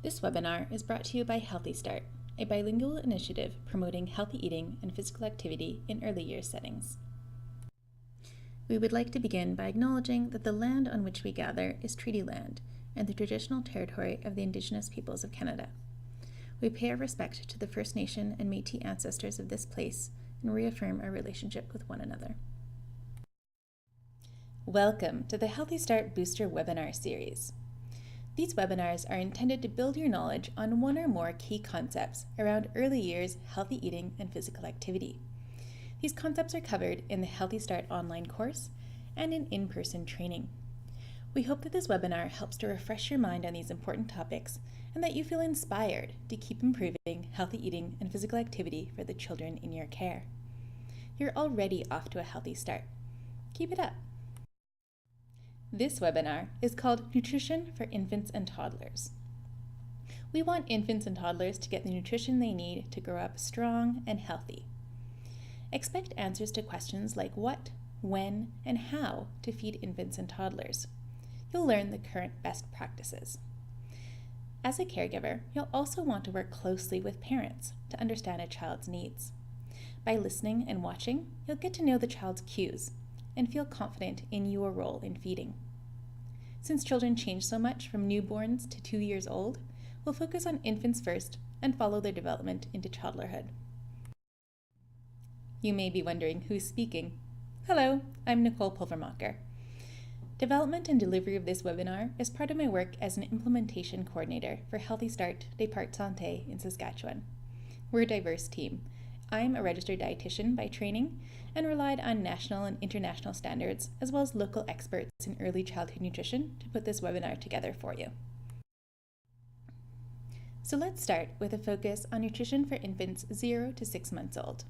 This webinar is brought to you by Healthy Start, a bilingual initiative promoting healthy eating and physical activity in early years settings. We would like to begin by acknowledging that the land on which we gather is treaty land and the traditional territory of the Indigenous peoples of Canada. We pay our respect to the First Nation and Métis ancestors of this place and reaffirm our relationship with one another. Welcome to the Healthy Start Booster webinar series. These webinars are intended to build your knowledge on one or more key concepts around early years healthy eating and physical activity. These concepts are covered in the Healthy Start online course and in-person training. We hope that this webinar helps to refresh your mind on these important topics and that you feel inspired to keep improving healthy eating and physical activity for the children in your care. You're already off to a healthy start. Keep it up. This webinar is called Nutrition for Infants and Toddlers. We want infants and toddlers to get the nutrition they need to grow up strong and healthy. Expect answers to questions like what, when, and how to feed infants and toddlers. You'll learn the current best practices. As a caregiver, you'll also want to work closely with parents to understand a child's needs. By listening and watching, you'll get to know the child's cues and feel confident in your role in feeding. Since children change so much from newborns to 2 years old, we'll focus on infants first and follow their development into toddlerhood. You may be wondering who's speaking. Hello, I'm Nicole Pulvermacher. Development and delivery of this webinar is part of my work as an implementation coordinator for Healthy Start, Départ Santé in Saskatchewan. We're a diverse team. I'm a registered dietitian by training and relied on national and international standards as well as local experts in early childhood nutrition to put this webinar together for you. So let's start with a focus on nutrition for infants 0 to 6 months old.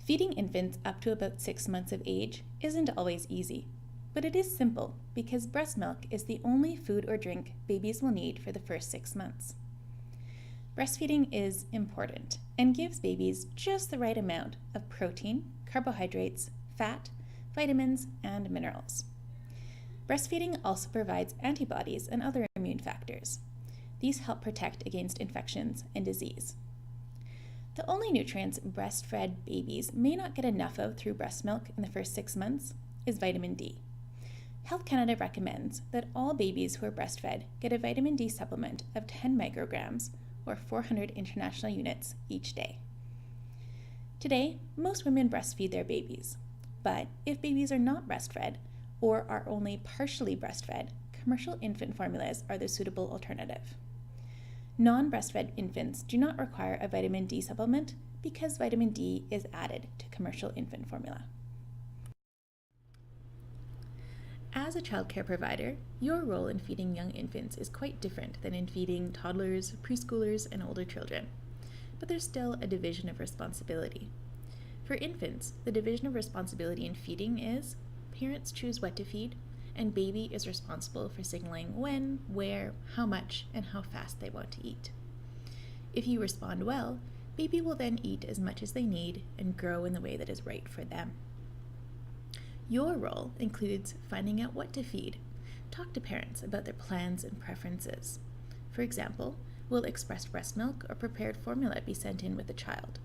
Feeding infants up to about 6 months of age isn't always easy, but it is simple because breast milk is the only food or drink babies will need for the first 6 months. Breastfeeding is important and gives babies just the right amount of protein, carbohydrates, fat, vitamins, and minerals. Breastfeeding also provides antibodies and other immune factors. These help protect against infections and disease. The only nutrients breastfed babies may not get enough of through breast milk in the first 6 months is vitamin D. Health Canada recommends that all babies who are breastfed get a vitamin D supplement of 10 micrograms or 400 international units each day. Today, most women breastfeed their babies, but if babies are not breastfed or are only partially breastfed, commercial infant formulas are the suitable alternative. Non-breastfed infants do not require a vitamin D supplement because vitamin D is added to commercial infant formula. As a childcare provider, your role in feeding young infants is quite different than in feeding toddlers, preschoolers, and older children, but there's still a division of responsibility. For infants, the division of responsibility in feeding is parents choose what to feed, and baby is responsible for signaling when, where, how much, and how fast they want to eat. If you respond well, baby will then eat as much as they need and grow in the way that is right for them. Your role includes finding out what to feed. Talk to parents about their plans and preferences. For example, will expressed breast milk or prepared formula be sent in with the child?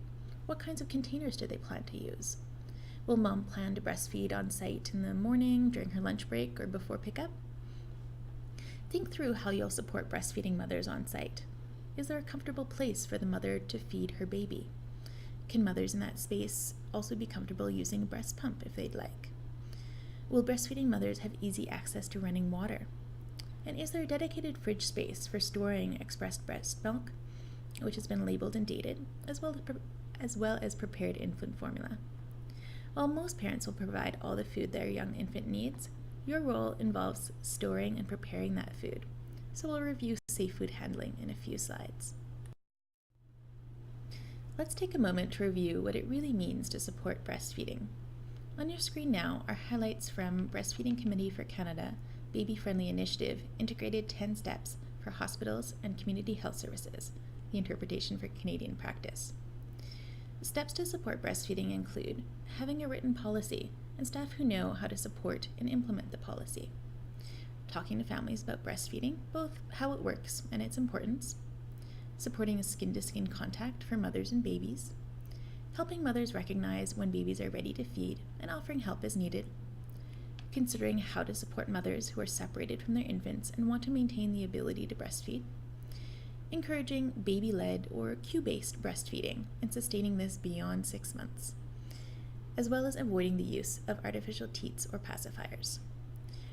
What kinds of containers do they plan to use? Will mom plan to breastfeed on site in the morning, during her lunch break, or before pickup? Think through how you'll support breastfeeding mothers on site. Is there a comfortable place for the mother to feed her baby? Can mothers in that space also be comfortable using a breast pump if they'd like? Will breastfeeding mothers have easy access to running water? And is there a dedicated fridge space for storing expressed breast milk, which has been labeled and dated, as well as prepared infant formula? While most parents will provide all the food their young infant needs, your role involves storing and preparing that food. So we'll review safe food handling in a few slides. Let's take a moment to review what it really means to support breastfeeding. On your screen now are highlights from Breastfeeding Committee for Canada Baby Friendly Initiative Integrated 10 Steps for Hospitals and Community Health Services, the interpretation for Canadian practice. Steps to support breastfeeding include having a written policy and staff who know how to support and implement the policy, talking to families about breastfeeding, both how it works and its importance, supporting a skin-to-skin contact for mothers and babies, helping mothers recognize when babies are ready to feed and offering help as needed, considering how to support mothers who are separated from their infants and want to maintain the ability to breastfeed, encouraging baby-led or cue-based breastfeeding and sustaining this beyond 6 months, as well as avoiding the use of artificial teats or pacifiers.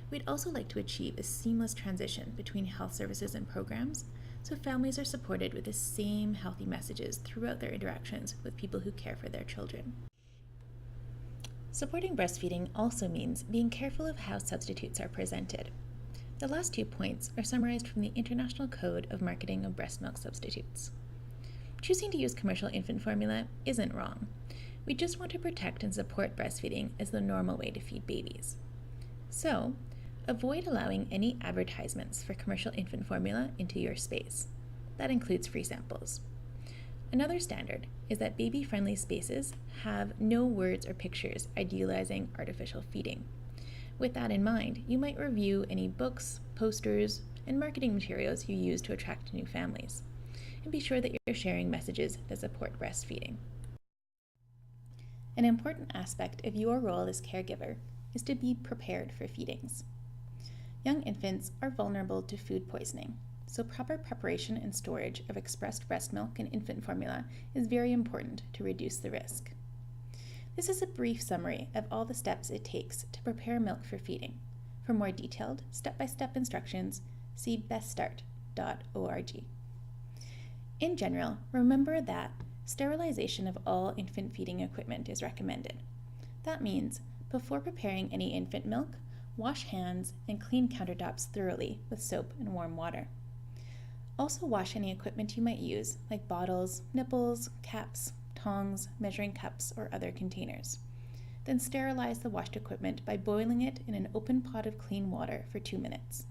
We'd also like to achieve a seamless transition between health services and programs so families are supported with the same healthy messages throughout their interactions with people who care for their children. Supporting breastfeeding also means being careful of how substitutes are presented. The last 2 points are summarized from the International Code of Marketing of Breast Milk Substitutes. Choosing to use commercial infant formula isn't wrong. We just want to protect and support breastfeeding as the normal way to feed babies. So, avoid allowing any advertisements for commercial infant formula into your space. That includes free samples. Another standard is that baby-friendly spaces have no words or pictures idealizing artificial feeding. With that in mind, you might review any books, posters, and marketing materials you use to attract new families, and be sure that you're sharing messages that support breastfeeding. An important aspect of your role as caregiver is to be prepared for feedings. Young infants are vulnerable to food poisoning, so proper preparation and storage of expressed breast milk and infant formula is very important to reduce the risk. This is a brief summary of all the steps it takes to prepare milk for feeding. For more detailed, step-by-step instructions, see beststart.org. In general, remember that sterilization of all infant feeding equipment is recommended. That means, before preparing any infant milk, wash hands and clean countertops thoroughly with soap and warm water. Also wash any equipment you might use, like bottles, nipples, caps, tongs, measuring cups, or other containers. Then sterilize the washed equipment by boiling it in an open pot of clean water for 2 minutes.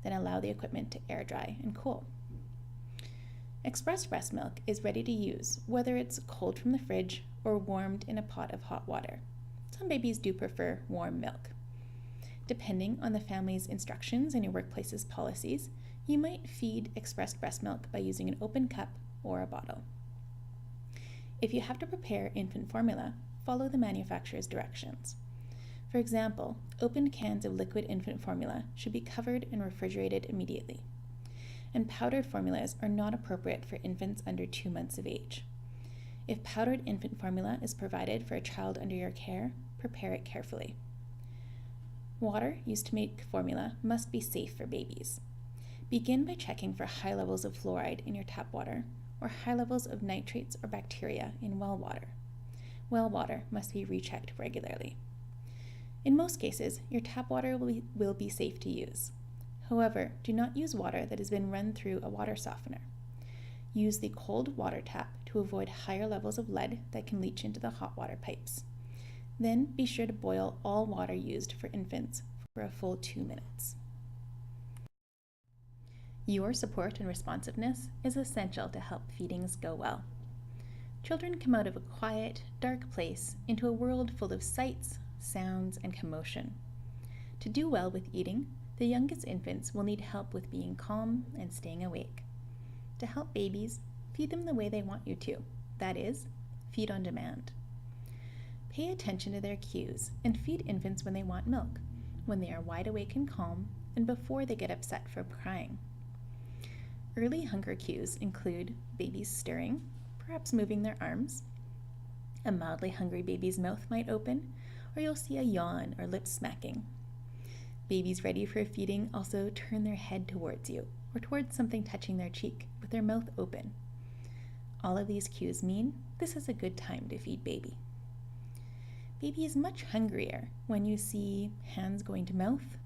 Then allow the equipment to air dry and cool. Expressed breast milk is ready to use, whether it's cold from the fridge or warmed in a pot of hot water. Some babies do prefer warm milk. Depending on the family's instructions and your workplace's policies, you might feed expressed breast milk by using an open cup or a bottle. If you have to prepare infant formula, follow the manufacturer's directions. For example, opened cans of liquid infant formula should be covered and refrigerated immediately. And powdered formulas are not appropriate for infants under 2 months of age. If powdered infant formula is provided for a child under your care, prepare it carefully. Water used to make formula must be safe for babies. Begin by checking for high levels of fluoride in your tap water or high levels of nitrates or bacteria in well water. Well water must be rechecked regularly. In most cases, your tap water will be safe to use. However, do not use water that has been run through a water softener. Use the cold water tap to avoid higher levels of lead that can leach into the hot water pipes. Then be sure to boil all water used for infants for a full 2 minutes. Your support and responsiveness is essential to help feedings go well. Children come out of a quiet, dark place into a world full of sights, sounds, and commotion. To do well with eating, the youngest infants will need help with being calm and staying awake. To help babies, feed them the way they want you to, that is, feed on demand. Pay attention to their cues and feed infants when they want milk, when they are wide awake and calm, and before they get upset for crying. Early hunger cues include babies stirring, perhaps moving their arms. A mildly hungry baby's mouth might open, or you'll see a yawn or lip smacking. Babies ready for feeding also turn their head towards you, or towards something touching their cheek, with their mouth open. All of these cues mean this is a good time to feed baby. Baby is much hungrier when you see hands going to mouth,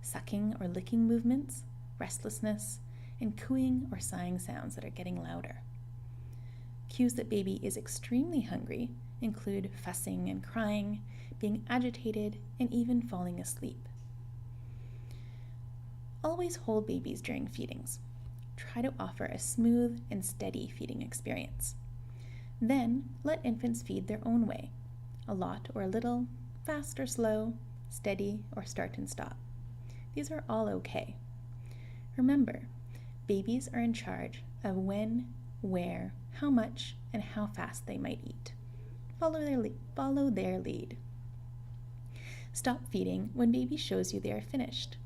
sucking or licking movements, restlessness, and cooing or sighing sounds that are getting louder. Cues that baby is extremely hungry include fussing and crying, being agitated, and even falling asleep. Always hold babies during feedings. Try to offer a smooth and steady feeding experience. Then let infants feed their own way, a lot or a little, fast or slow, steady or start and stop. These are all okay. Remember, babies are in charge of when, where, how much, and how fast they might eat. Follow their lead. Stop feeding when baby shows you they are finished.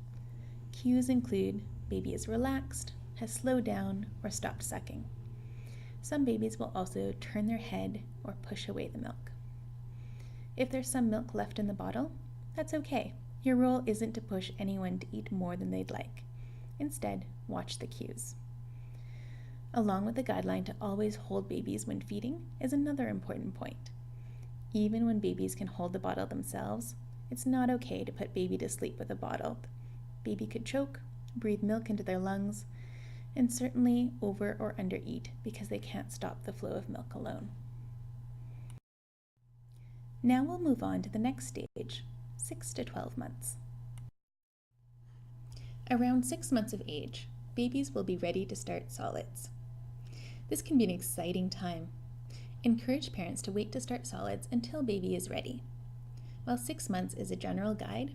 Cues include baby is relaxed, has slowed down, or stopped sucking. Some babies will also turn their head or push away the milk. If there's some milk left in the bottle, that's okay. Your role isn't to push anyone to eat more than they'd like. Instead, watch the cues. Along with the guideline to always hold babies when feeding is another important point. Even when babies can hold the bottle themselves, it's not okay to put baby to sleep with a bottle. Baby could choke, breathe milk into their lungs, and certainly over or undereat because they can't stop the flow of milk alone. Now we'll move on to the next stage, 6 to 12 months. Around 6 months of age, babies will be ready to start solids. This can be an exciting time. Encourage parents to wait to start solids until baby is ready. While 6 months is a general guide,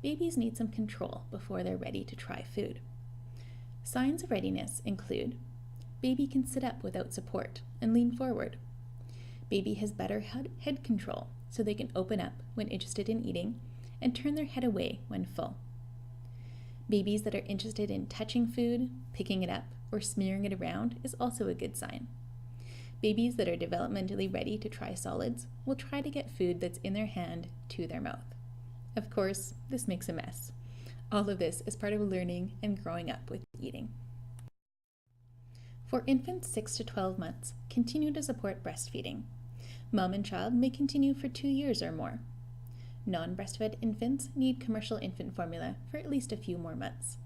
babies need some control before they're ready to try food. Signs of readiness include baby can sit up without support and lean forward. Baby has better head control so they can open up when interested in eating and turn their head away when full. Babies that are interested in touching food, picking it up, or smearing it around is also a good sign. Babies that are developmentally ready to try solids will try to get food that's in their hand to their mouth. Of course, this makes a mess. All of this is part of learning and growing up with eating. For infants 6 to 12 months, continue to support breastfeeding. Mom and child may continue for 2 years or more. Non-breastfed infants need commercial infant formula for at least a few more months.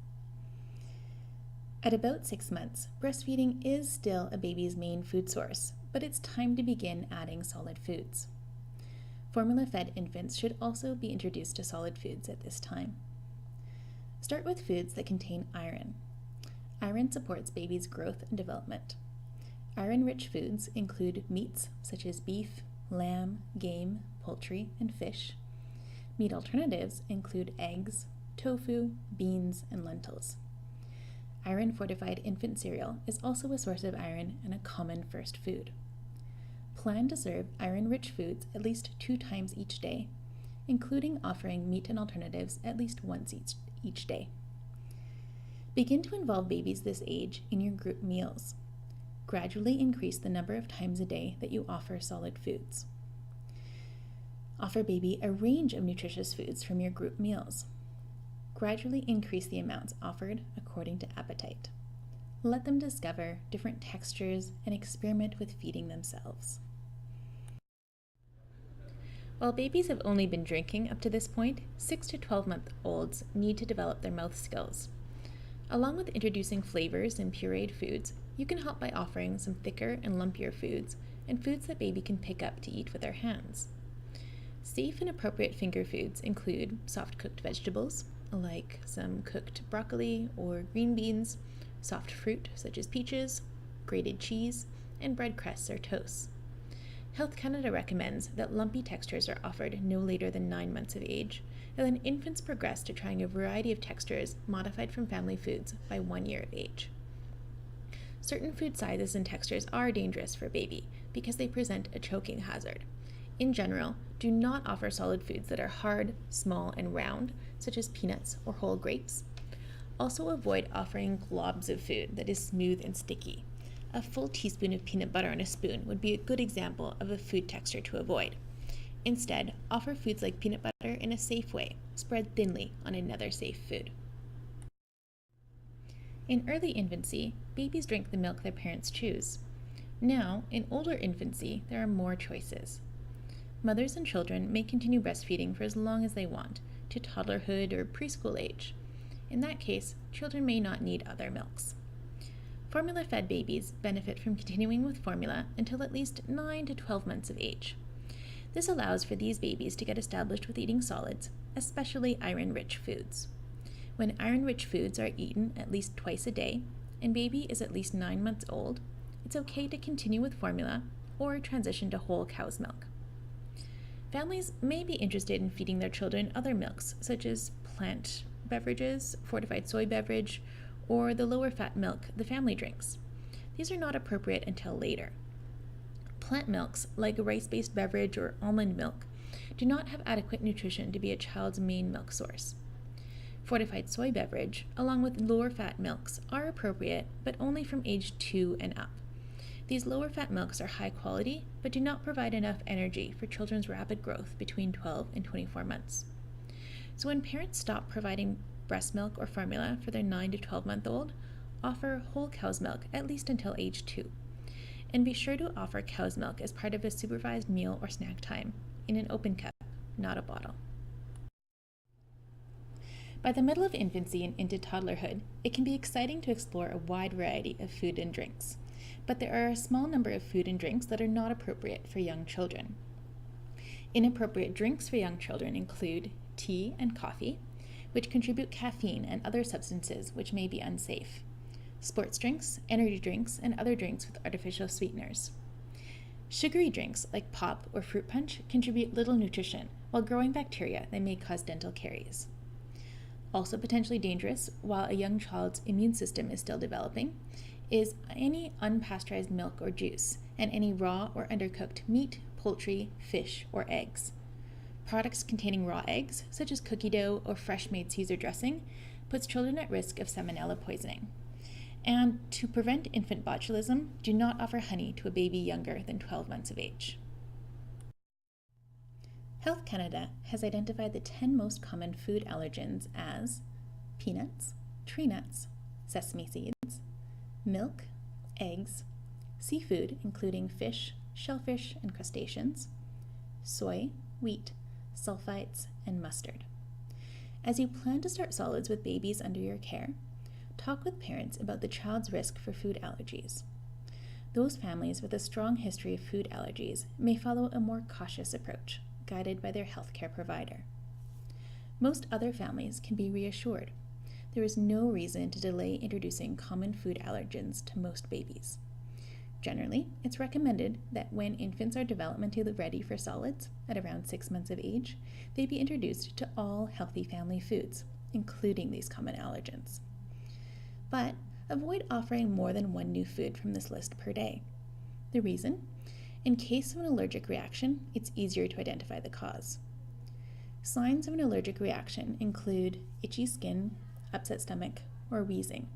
At about 6 months, breastfeeding is still a baby's main food source, but it's time to begin adding solid foods. Formula-fed infants should also be introduced to solid foods at this time. Start with foods that contain iron. Iron supports baby's growth and development. Iron-rich foods include meats such as beef, lamb, game, poultry, and fish. Meat alternatives include eggs, tofu, beans, and lentils. Iron-fortified infant cereal is also a source of iron and a common first food. Plan to serve iron-rich foods at least 2 times each day, including offering meat and alternatives at least once each day. Begin to involve babies this age in your group meals. Gradually increase the number of times a day that you offer solid foods. Offer baby a range of nutritious foods from your group meals. Gradually increase the amounts offered according to appetite. Let them discover different textures and experiment with feeding themselves. While babies have only been drinking up to this point, 6 to 12-month-olds need to develop their mouth skills. Along with introducing flavors and pureed foods, you can help by offering some thicker and lumpier foods and foods that baby can pick up to eat with their hands. Safe and appropriate finger foods include soft cooked vegetables, like some cooked broccoli or green beans, soft fruit such as peaches, grated cheese, and bread crusts or toasts. Health Canada recommends that lumpy textures are offered no later than 9 months of age, and then infants progress to trying a variety of textures modified from family foods by 1 year of age. Certain food sizes and textures are dangerous for baby because they present a choking hazard. In general, do not offer solid foods that are hard, small, and round, such as peanuts or whole grapes. Also avoid offering globs of food that is smooth and sticky. A full teaspoon of peanut butter on a spoon would be a good example of a food texture to avoid. Instead, offer foods like peanut butter in a safe way, spread thinly on another safe food. In early infancy, babies drink the milk their parents choose. Now, in older infancy, there are more choices. Mothers and children may continue breastfeeding for as long as they want, to toddlerhood or preschool age. In that case, children may not need other milks. Formula-fed babies benefit from continuing with formula until at least 9 to 12 months of age. This allows for these babies to get established with eating solids, especially iron-rich foods. When iron-rich foods are eaten at least twice a day, and baby is at least 9 months old, it's okay to continue with formula or transition to whole cow's milk. Families may be interested in feeding their children other milks, such as plant beverages, fortified soy beverage, or the lower fat milk the family drinks. These are not appropriate until later. Plant milks, like a rice-based beverage or almond milk, do not have adequate nutrition to be a child's main milk source. Fortified soy beverage, along with lower fat milks, are appropriate, but only from age 2 and up. These lower fat milks are high quality, but do not provide enough energy for children's rapid growth between 12 and 24 months. So when parents stop providing breast milk or formula for their 9 to 12-month-old, offer whole cow's milk at least until age 2. And be sure to offer cow's milk as part of a supervised meal or snack time in an open cup, not a bottle. By the middle of infancy and into toddlerhood, it can be exciting to explore a wide variety of food and drinks, but there are a small number of food and drinks that are not appropriate for young children. Inappropriate drinks for young children include tea and coffee, which contribute caffeine and other substances which may be unsafe, sports drinks, energy drinks, and other drinks with artificial sweeteners. Sugary drinks like pop or fruit punch contribute little nutrition, while growing bacteria that may cause dental caries. Also potentially dangerous, while a young child's immune system is still developing, is any unpasteurized milk or juice, and any raw or undercooked meat, poultry, fish, or eggs. Products containing raw eggs, such as cookie dough or fresh-made Caesar dressing, puts children at risk of salmonella poisoning. And to prevent infant botulism, do not offer honey to a baby younger than 12 months of age. Health Canada has identified the 10 most common food allergens as peanuts, tree nuts, sesame seeds, milk, eggs, seafood including fish, shellfish, and crustaceans, soy, wheat, sulfites, and mustard. As you plan to start solids with babies under your care, talk with parents about the child's risk for food allergies. Those families with a strong history of food allergies may follow a more cautious approach, guided by their healthcare provider. Most other families can be reassured. There is no reason to delay introducing common food allergens to most babies. Generally, it's recommended that when infants are developmentally ready for solids, at around 6 months of age, they be introduced to all healthy family foods, including these common allergens. But avoid offering more than one new food from this list per day. The reason? In case of an allergic reaction, it's easier to identify the cause. Signs of an allergic reaction include itchy skin, upset stomach, or wheezing.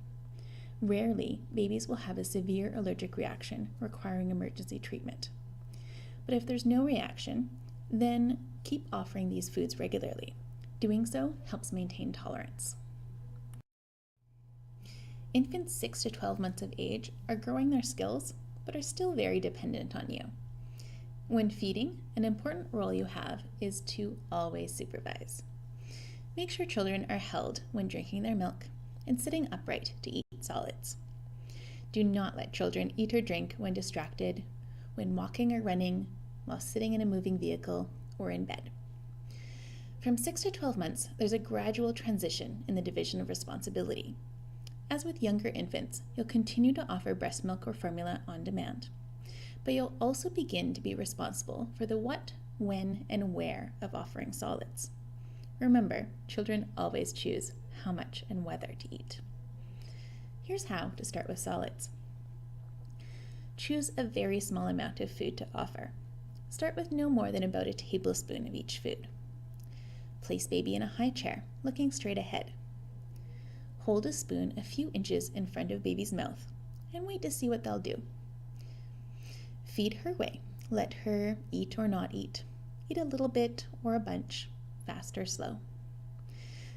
Rarely, babies will have a severe allergic reaction requiring emergency treatment. But if there's no reaction, then keep offering these foods regularly. Doing so helps maintain tolerance. Infants 6 to 12 months of age are growing their skills, but are still very dependent on you. When feeding, an important role you have is to always supervise. Make sure children are held when drinking their milk and sitting upright to eat solids. Do not let children eat or drink when distracted, when walking or running, while sitting in a moving vehicle, or in bed. From 6 to 12 months, there's a gradual transition in the division of responsibility. As with younger infants, you'll continue to offer breast milk or formula on demand, but you'll also begin to be responsible for the what, when, and where of offering solids. Remember, children always choose how much and whether to eat. Here's how to start with solids. Choose a very small amount of food to offer. Start with no more than about a tablespoon of each food. Place baby in a high chair, looking straight ahead. Hold a spoon a few inches in front of baby's mouth and wait to see what they'll do. Feed her way. Let her eat or not eat. Eat a little bit or a bunch, fast or slow.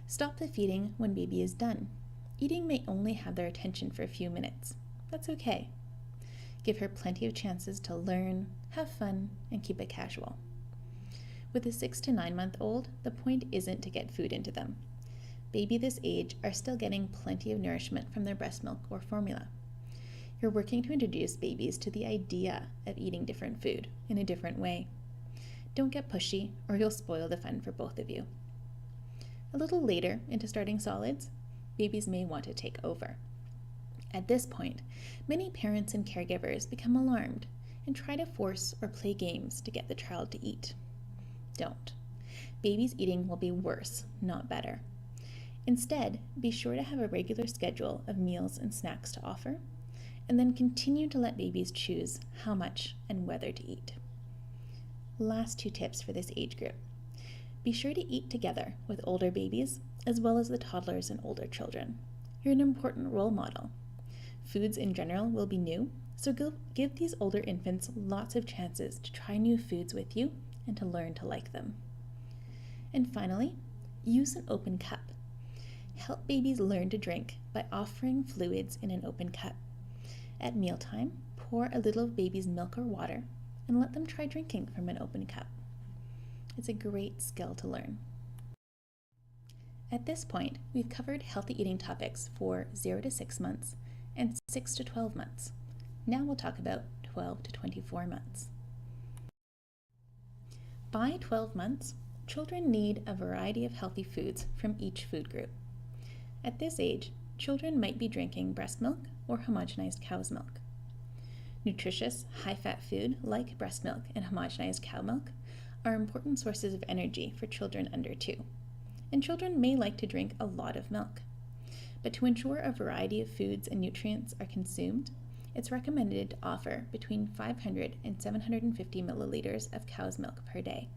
Stop the feeding when baby is done. Eating may only have their attention for a few minutes. That's okay. Give her plenty of chances to learn, have fun, and keep it casual. With a 6 to 9 month old, the point isn't to get food into them. Baby this age are still getting plenty of nourishment from their breast milk or formula. You're working to introduce babies to the idea of eating different food in a different way. Don't get pushy or you'll spoil the fun for both of you. A little later into starting solids, babies may want to take over. At this point, many parents and caregivers become alarmed and try to force or play games to get the child to eat. Don't. Baby's eating will be worse, not better. Instead, be sure to have a regular schedule of meals and snacks to offer, and then continue to let babies choose how much and whether to eat. Last 2 tips for this age group. Be sure to eat together with older babies as well as the toddlers and older children. You're an important role model. Foods in general will be new, so give these older infants lots of chances to try new foods with you and to learn to like them. And finally, use an open cup. Help babies learn to drink by offering fluids in an open cup. At mealtime, pour a little of baby's milk or water and let them try drinking from an open cup. It's a great skill to learn. At this point, we've covered healthy eating topics for 0 to 6 months and 6 to 12 months. Now we'll talk about 12 to 24 months. By 12 months, children need a variety of healthy foods from each food group. At this age, children might be drinking breast milk or homogenized cow's milk. Nutritious, high-fat food like breast milk and homogenized cow milk are important sources of energy for children under 2, and children may like to drink a lot of milk. But to ensure a variety of foods and nutrients are consumed, it's recommended to offer between 500 and 750 milliliters of cow's milk per day.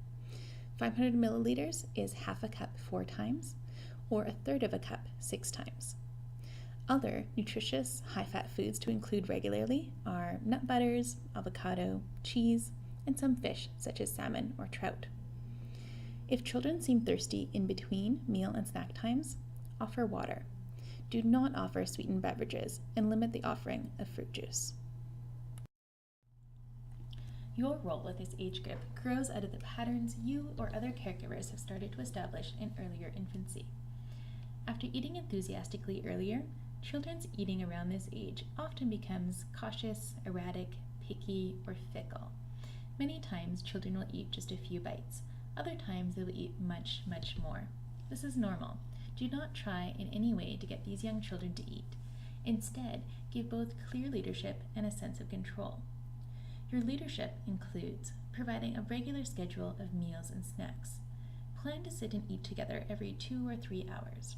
500 milliliters is half a cup 4 times, or a third of a cup 6 times. Other nutritious, high-fat foods to include regularly are nut butters, avocado, cheese, and some fish such as salmon or trout. If children seem thirsty in between meal and snack times, offer water. Do not offer sweetened beverages and limit the offering of fruit juice. Your role with this age group grows out of the patterns you or other caregivers have started to establish in earlier infancy. After eating enthusiastically earlier, children's eating around this age often becomes cautious, erratic, picky, or fickle. Many times children will eat just a few bites. Other times they will eat much, much more. This is normal. Do not try in any way to get these young children to eat. Instead, give both clear leadership and a sense of control. Your leadership includes providing a regular schedule of meals and snacks. Plan to sit and eat together every 2 or 3 hours.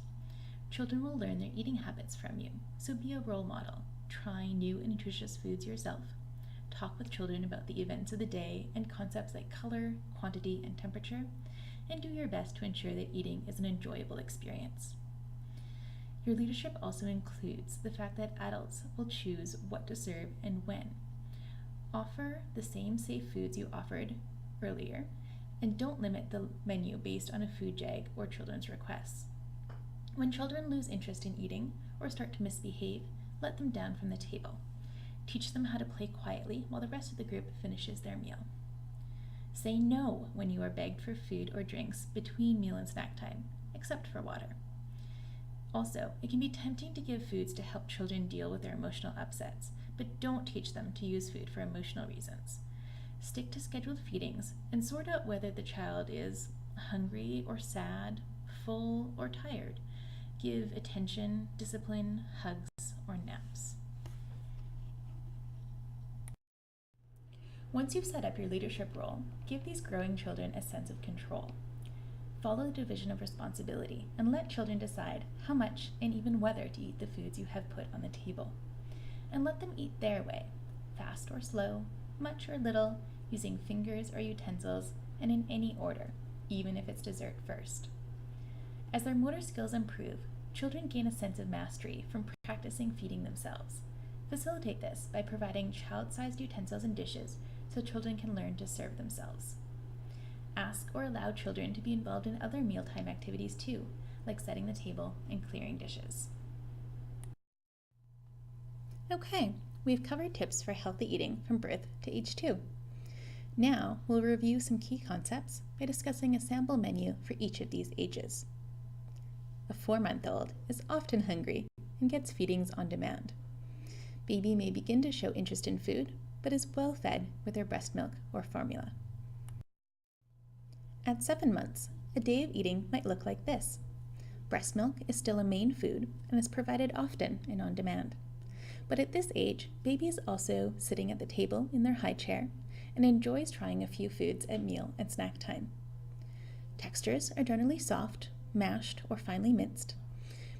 Children will learn their eating habits from you, so be a role model. Try new and nutritious foods yourself. Talk with children about the events of the day and concepts like color, quantity, and temperature, and do your best to ensure that eating is an enjoyable experience. Your leadership also includes the fact that adults will choose what to serve and when. Offer the same safe foods you offered earlier, and don't limit the menu based on a food jag or children's requests. When children lose interest in eating or start to misbehave, let them down from the table. Teach them how to play quietly while the rest of the group finishes their meal. Say no when you are begged for food or drinks between meal and snack time, except for water. Also, it can be tempting to give foods to help children deal with their emotional upsets, but don't teach them to use food for emotional reasons. Stick to scheduled feedings and sort out whether the child is hungry or sad, full or tired. Give attention, discipline, hugs, or naps. Once you've set up your leadership role, give these growing children a sense of control. Follow the division of responsibility and let children decide how much and even whether to eat the foods you have put on the table. And let them eat their way, fast or slow, much or little, using fingers or utensils, and in any order, even if it's dessert first. As their motor skills improve, children gain a sense of mastery from practicing feeding themselves. Facilitate this by providing child-sized utensils and dishes so children can learn to serve themselves. Ask or allow children to be involved in other mealtime activities too, like setting the table and clearing dishes. Okay, we've covered tips for healthy eating from birth to age 2. Now we'll review some key concepts by discussing a sample menu for each of these ages. A 4-month-old is often hungry and gets feedings on demand. Baby may begin to show interest in food, but is well fed with their breast milk or formula. At 7 months, a day of eating might look like this. Breast milk is still a main food and is provided often and on demand. But at this age, baby is also sitting at the table in their high chair and enjoys trying a few foods at meal and snack time. Textures are generally soft, mashed, or finely minced,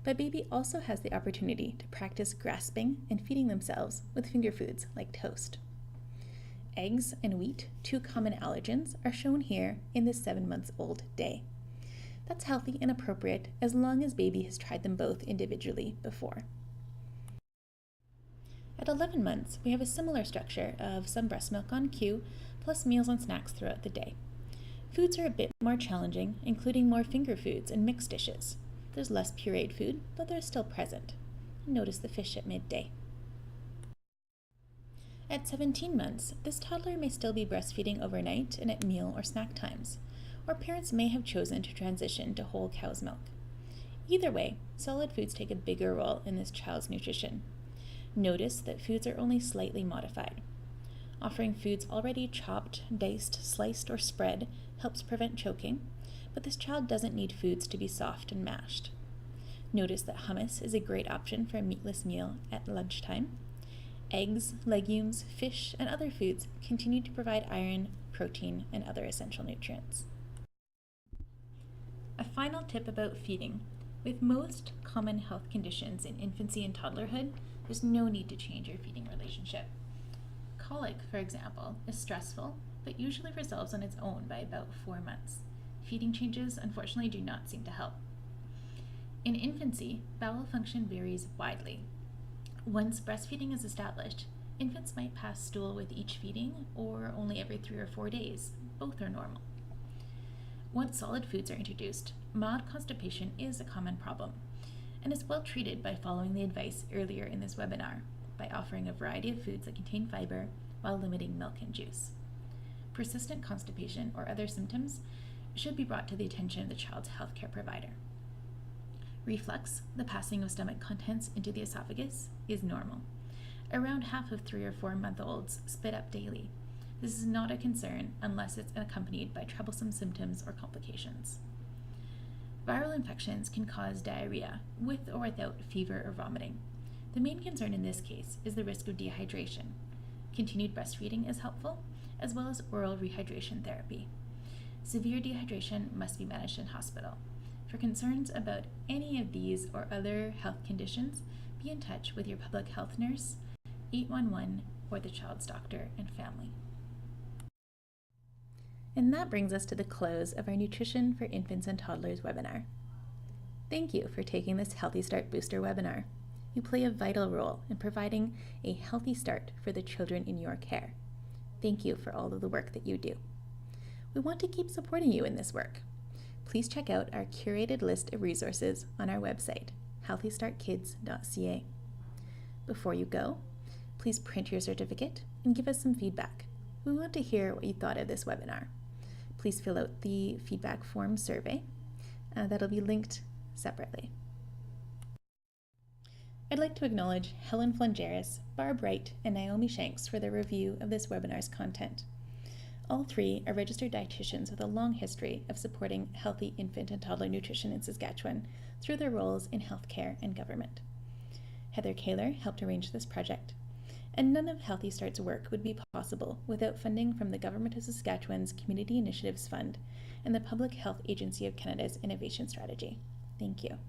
but baby also has the opportunity to practice grasping and feeding themselves with finger foods like toast. Eggs and wheat, two common allergens, are shown here in this 7-month-old day. That's healthy and appropriate as long as baby has tried them both individually before. At 11 months, we have a similar structure of some breast milk on cue, plus meals and snacks throughout the day. Foods are a bit more challenging, including more finger foods and mixed dishes. There's less pureed food, but they're still present. Notice the fish at midday. At 17 months, this toddler may still be breastfeeding overnight and at meal or snack times, or parents may have chosen to transition to whole cow's milk. Either way, solid foods take a bigger role in this child's nutrition. Notice that foods are only slightly modified. Offering foods already chopped, diced, sliced, or spread helps prevent choking, but this child doesn't need foods to be soft and mashed. Notice that hummus is a great option for a meatless meal at lunchtime. Eggs, legumes, fish, and other foods continue to provide iron, protein, and other essential nutrients. A final tip about feeding. With most common health conditions in infancy and toddlerhood, there's no need to change your feeding relationship. Colic, for example, is stressful, but usually resolves on its own by about 4 months. Feeding changes, unfortunately, do not seem to help. In infancy, bowel function varies widely. Once breastfeeding is established, infants might pass stool with each feeding or only every 3 or 4 days. Both are normal. Once solid foods are introduced, mild constipation is a common problem and is well treated by following the advice earlier in this webinar by offering a variety of foods that contain fiber while limiting milk and juice. Persistent constipation or other symptoms should be brought to the attention of the child's healthcare provider. Reflux, the passing of stomach contents into the esophagus, is normal. Around half of 3 or 4 month olds spit up daily. This is not a concern unless it's accompanied by troublesome symptoms or complications. Viral infections can cause diarrhea, with or without fever or vomiting. The main concern in this case is the risk of dehydration. Continued breastfeeding is helpful, as well as oral rehydration therapy. Severe dehydration must be managed in hospital. For concerns about any of these or other health conditions, be in touch with your public health nurse, 811, or the child's doctor and family. And that brings us to the close of our Nutrition for Infants and Toddlers webinar. Thank you for taking this Healthy Start Booster webinar. You play a vital role in providing a healthy start for the children in your care. Thank you for all of the work that you do. We want to keep supporting you in this work. Please check out our curated list of resources on our website, healthystartkids.ca. Before you go, please print your certificate and give us some feedback. We want to hear what you thought of this webinar. Please fill out the feedback form survey. That'll be linked separately. I'd like to acknowledge Helen Flangeris, Barb Wright, and Naomi Shanks for their review of this webinar's content. All three are registered dietitians with a long history of supporting healthy infant and toddler nutrition in Saskatchewan through their roles in healthcare and government. Heather Kaler helped arrange this project, and none of Healthy Start's work would be possible without funding from the Government of Saskatchewan's Community Initiatives Fund and the Public Health Agency of Canada's Innovation Strategy. Thank you.